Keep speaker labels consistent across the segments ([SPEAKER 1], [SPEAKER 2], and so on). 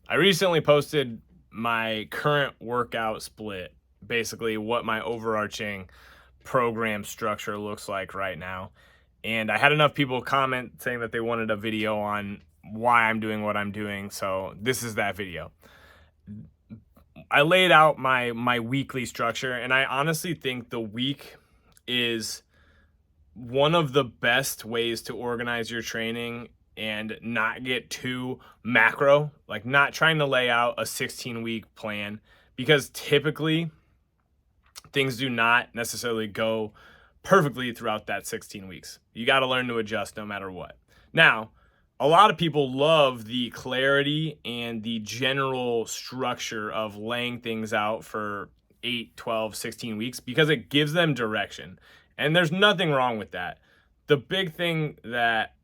[SPEAKER 1] I recently posted my current workout split, basically what my overarching program structure looks like right now. And I had enough people comment saying that they wanted a video on why I'm doing what I'm doing. So this is that video. I laid out my weekly structure, and I honestly think the week is one of the best ways to organize your training and not get too macro, like not trying to lay out a 16-week plan, because typically things do not necessarily go perfectly throughout that 16 weeks. You got to learn to adjust no matter what. Now, a lot of people love the clarity and the general structure of laying things out for 8, 12, 16 weeks because it gives them direction. And there's nothing wrong with that. The big thing that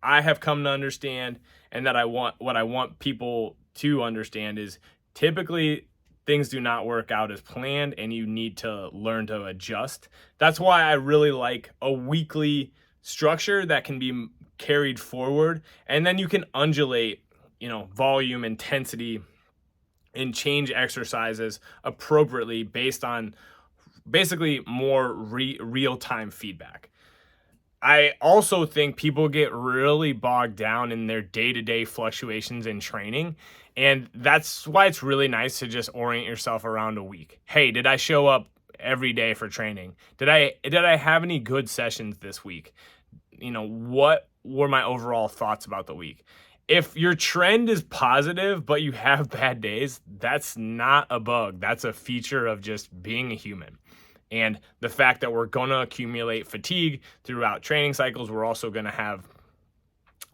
[SPEAKER 1] I have come to understand, and that what I want people to understand, is typically things do not work out as planned and you need to learn to adjust. That's why I really like a weekly structure that can be carried forward, and then you can undulate, volume, intensity, and change exercises appropriately based on basically more real-time feedback. I also think people get really bogged down in their day-to-day fluctuations in training. And that's why it's really nice to just orient yourself around a week. Hey, did I show up every day for training? Did I have any good sessions this week? What were my overall thoughts about the week? If your trend is positive, but you have bad days, that's not a bug. That's a feature of just being a human. And the fact that we're going to accumulate fatigue throughout training cycles, we're also going to have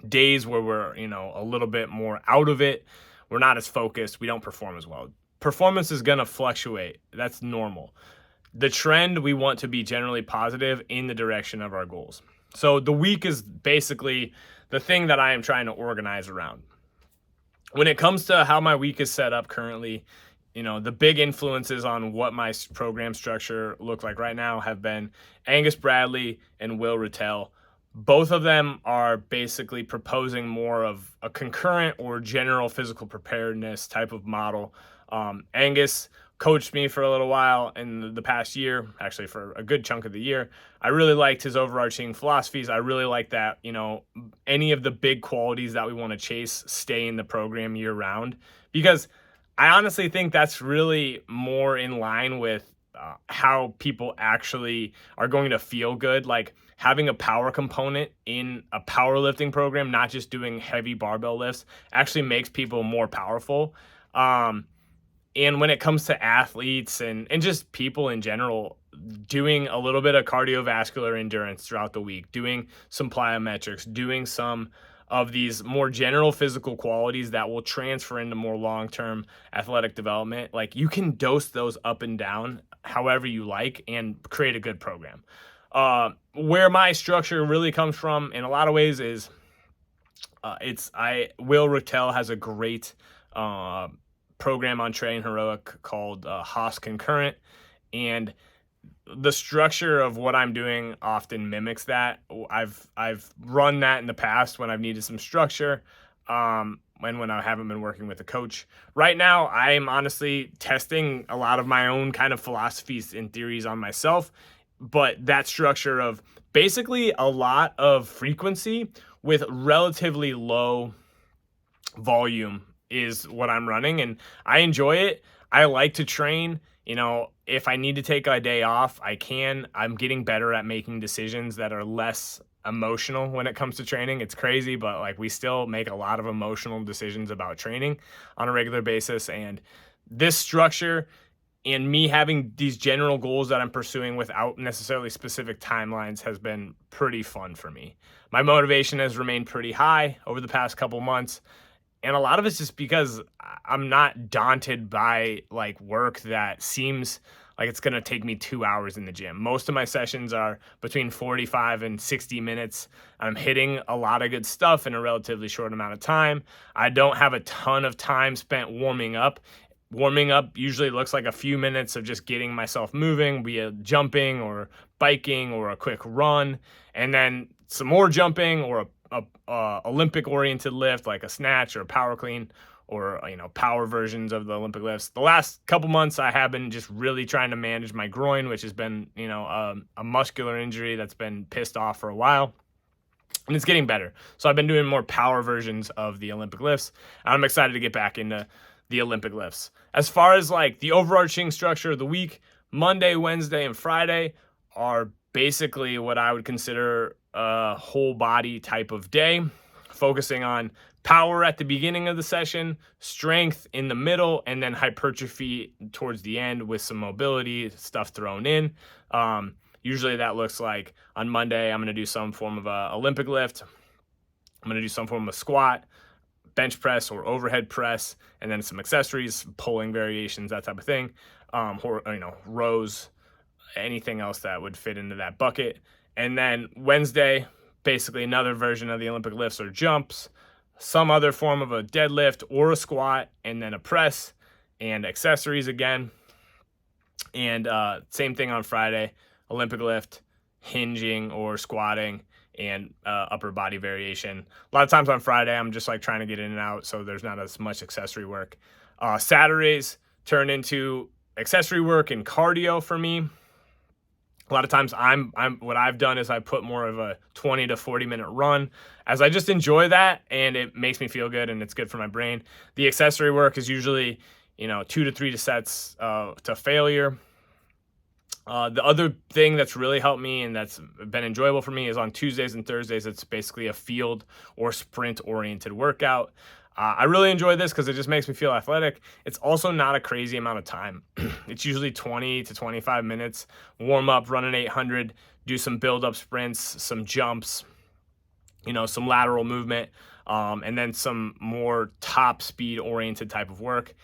[SPEAKER 1] days where we're, a little bit more out of it. We're not as focused. We don't perform as well. Performance is going to fluctuate. That's normal. The trend, we want to be generally positive in the direction of our goals. So the week is basically the thing that I am trying to organize around. When it comes to how my week is set up currently, the big influences on what my program structure looks like right now have been Angus Bradley and Will Rattel. Both of them are basically proposing more of a concurrent or general physical preparedness type of model. Angus coached me for a little while in the past year, actually for a good chunk of the year. I really liked his overarching philosophies. I really like that, any of the big qualities that we want to chase stay in the program year round, because I honestly think that's really more in line with how people actually are going to feel good. Like having a power component in a powerlifting program, not just doing heavy barbell lifts, actually makes people more powerful. And when it comes to athletes and just people in general, doing a little bit of cardiovascular endurance throughout the week, doing some plyometrics, doing some of these more general physical qualities that will transfer into more long-term athletic development, like you can dose those up and down however you like and create a good program. Where my structure really comes from in a lot of ways is Will Rattel has a great program on Train Heroic called Haas Concurrent, and the structure of what I'm doing often mimics that. I've run that in the past when I've needed some structure, and when I haven't been working with a coach. Right now, I'm honestly testing a lot of my own kind of philosophies and theories on myself, but that structure of basically a lot of frequency with relatively low volume is what I'm running, and I enjoy it. I like to train. If I need to take a day off, I can. I'm getting better at making decisions that are less emotional when it comes to training. It's crazy, but like we still make a lot of emotional decisions about training on a regular basis. And this structure and me having these general goals that I'm pursuing without necessarily specific timelines has been pretty fun for me. My motivation has remained pretty high over the past couple months. And a lot of it's just because I'm not daunted by like work that seems like it's going to take me 2 hours in the gym. Most of my sessions are between 45 and 60 minutes. I'm hitting a lot of good stuff in a relatively short amount of time. I don't have a ton of time spent warming up. Warming up usually looks like a few minutes of just getting myself moving, be it jumping or biking or a quick run, and then some more jumping or a Olympic oriented lift like a snatch or a power clean, or power versions of the Olympic lifts. The last couple months I have been just really trying to manage my groin, which has been a muscular injury that's been pissed off for a while, and it's getting better. So I've been doing more power versions of the Olympic lifts, and I'm excited to get back into the Olympic lifts. As far as like the overarching structure of the week, Monday, Wednesday, and Friday are basically what I would consider a whole body type of day, focusing on power at the beginning of the session, strength in the middle, and then hypertrophy towards the end with some mobility stuff thrown in. Usually that looks like on Monday, I'm going to do some form of a Olympic lift. I'm going to do some form of squat, bench press, or overhead press, and then some accessories, pulling variations, that type of thing. Rows, anything else that would fit into that bucket. And then Wednesday, basically another version of the Olympic lifts or jumps, some other form of a deadlift or a squat, and then a press and accessories again. And same thing on Friday, Olympic lift, hinging or squatting, and upper body variation. A lot of times on Friday, I'm just like trying to get in and out, so there's not as much accessory work. Saturdays turn into accessory work and cardio for me. A lot of times what I've done is I put more of a 20 to 40 minute run, as I just enjoy that and it makes me feel good and it's good for my brain. The accessory work is usually 2 to 3 sets to failure. The other thing that's really helped me and that's been enjoyable for me is on Tuesdays and Thursdays, it's basically a field or sprint oriented workout. I really enjoy this because it just makes me feel athletic. It's also not a crazy amount of time. It's usually 20 to 25 minutes. Warm up, run an 800, do some build up sprints, some jumps, some lateral movement, and then some more top speed oriented type of work.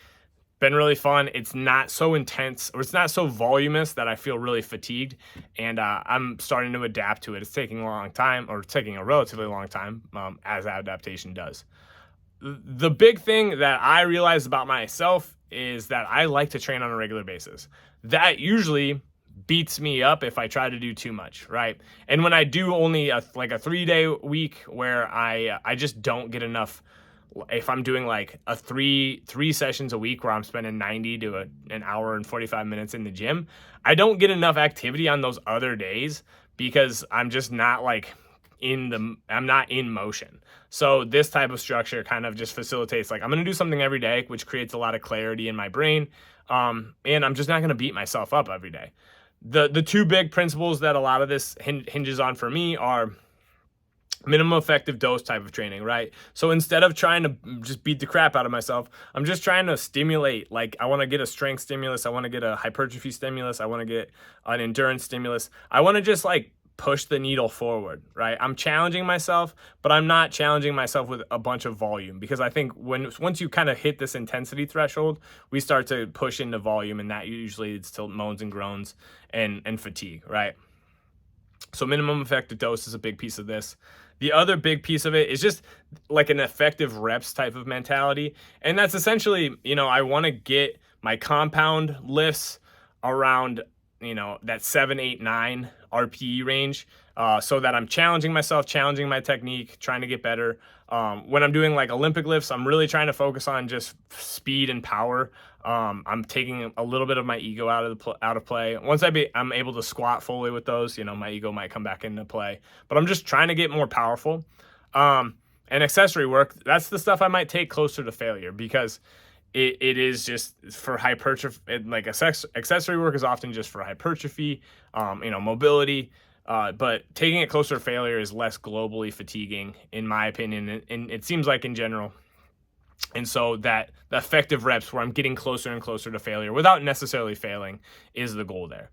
[SPEAKER 1] Been really fun. It's not so intense, or it's not so voluminous that I feel really fatigued, and I'm starting to adapt to it. It's taking a long time, or taking a relatively long time, as adaptation does. The big thing that I realized about myself is that I like to train on a regular basis. That usually beats me up if I try to do too much, right? And when I do only a 3-day week where I just don't get enough. If I'm doing like a three sessions a week where I'm spending 90 to an hour and 45 minutes in the gym, I don't get enough activity on those other days because I'm just not I'm not in motion. So this type of structure kind of just facilitates, like, I'm going to do something every day, which creates a lot of clarity in my brain. And I'm just not going to beat myself up every day. The two big principles that a lot of this hinges on for me are minimum effective dose type of training, right? So instead of trying to just beat the crap out of myself, I'm just trying to stimulate. Like, I want to get a strength stimulus. I want to get a hypertrophy stimulus. I want to get an endurance stimulus. I want to just push the needle forward, right? I'm challenging myself, but I'm not challenging myself with a bunch of volume, because I think once you kind of hit this intensity threshold, we start to push into volume, and that usually leads to moans and groans and fatigue, right? So minimum effective dose is a big piece of this. The other big piece of it is just like an effective reps type of mentality. And that's essentially, I want to get my compound lifts around, that 7, 8, 9 RPE range, so that I'm challenging myself, challenging my technique, trying to get better. When I'm doing like Olympic lifts, I'm really trying to focus on just speed and power. I'm taking a little bit of my ego out of play. Once I'm able to squat fully with those, my ego might come back into play. But I'm just trying to get more powerful. And accessory work, that's the stuff I might take closer to failure, because it is just for hypertrophy. Accessory work is often just for hypertrophy, mobility. But taking it closer to failure is less globally fatiguing, in my opinion, and it seems like in general. And so that the effective reps where I'm getting closer and closer to failure without necessarily failing is the goal there.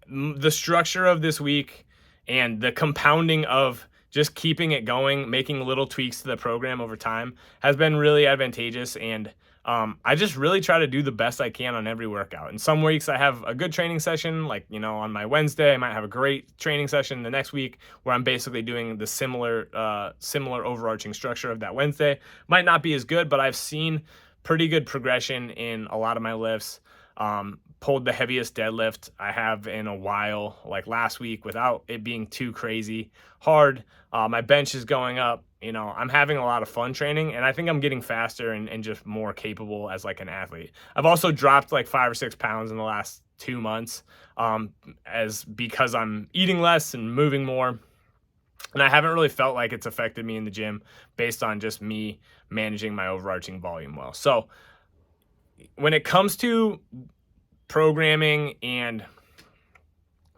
[SPEAKER 1] The structure of this week and the compounding of just keeping it going, making little tweaks to the program over time, has been really advantageous. And I just really try to do the best I can on every workout. And some weeks I have a good training session, like, on my Wednesday, I might have a great training session the next week where I'm basically doing the similar overarching structure of that Wednesday. Might not be as good, but I've seen pretty good progression in a lot of my lifts. Pulled the heaviest deadlift I have in a while, like last week, without it being too crazy hard. My bench is going up. you know, I'm having a lot of fun training, and I think I'm getting faster and just more capable as like an athlete. I've also dropped like 5 or 6 pounds in the last 2 months, as because I'm eating less and moving more. And I haven't really felt like it's affected me in the gym based on just me managing my overarching volume well. So when it comes to programming and,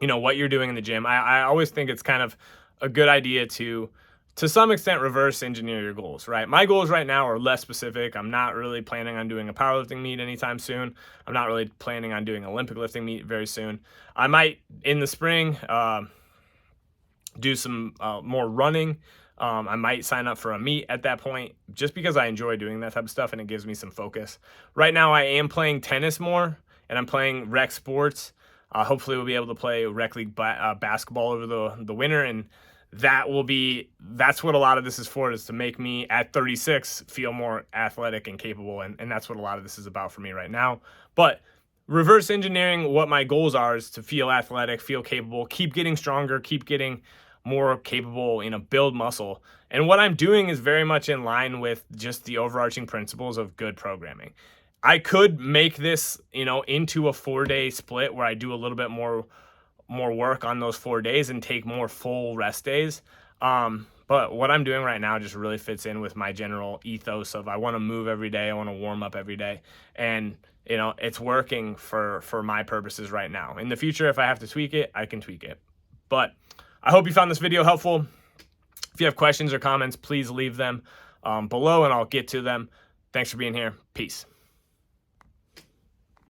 [SPEAKER 1] you know, what you're doing in the gym, I always think it's kind of a good idea to some extent reverse engineer your goals, right? My goals right now are less specific. I'm not really planning on doing a powerlifting meet anytime soon. I'm not really planning on doing Olympic lifting meet very soon. I might in the spring do some more running. I might sign up for a meet at that point just because I enjoy doing that type of stuff and it gives me some focus. Right now I am playing tennis more and I'm playing rec sports. Hopefully we'll be able to play rec league basketball over the winter, and that's what a lot of this is for, is to make me at 36 feel more athletic and capable, and that's what a lot of this is about for me right now. But reverse engineering what my goals are is to feel athletic, feel capable, keep getting stronger, keep getting more capable, you know, build muscle. And what I'm doing is very much in line with just the overarching principles of good programming. I could make this, you know, into a 4-day split where I do a little bit more work on those 4 days and take more full rest days. But what I'm doing right now just really fits in with my general ethos of I want to move every day, I want to warm up every day. And you know, it's working for my purposes right now. In the future, if I have to tweak it, I can tweak it. But I hope you found this video helpful. If you have questions or comments, please leave them below and I'll get to them. Thanks for being here. Peace.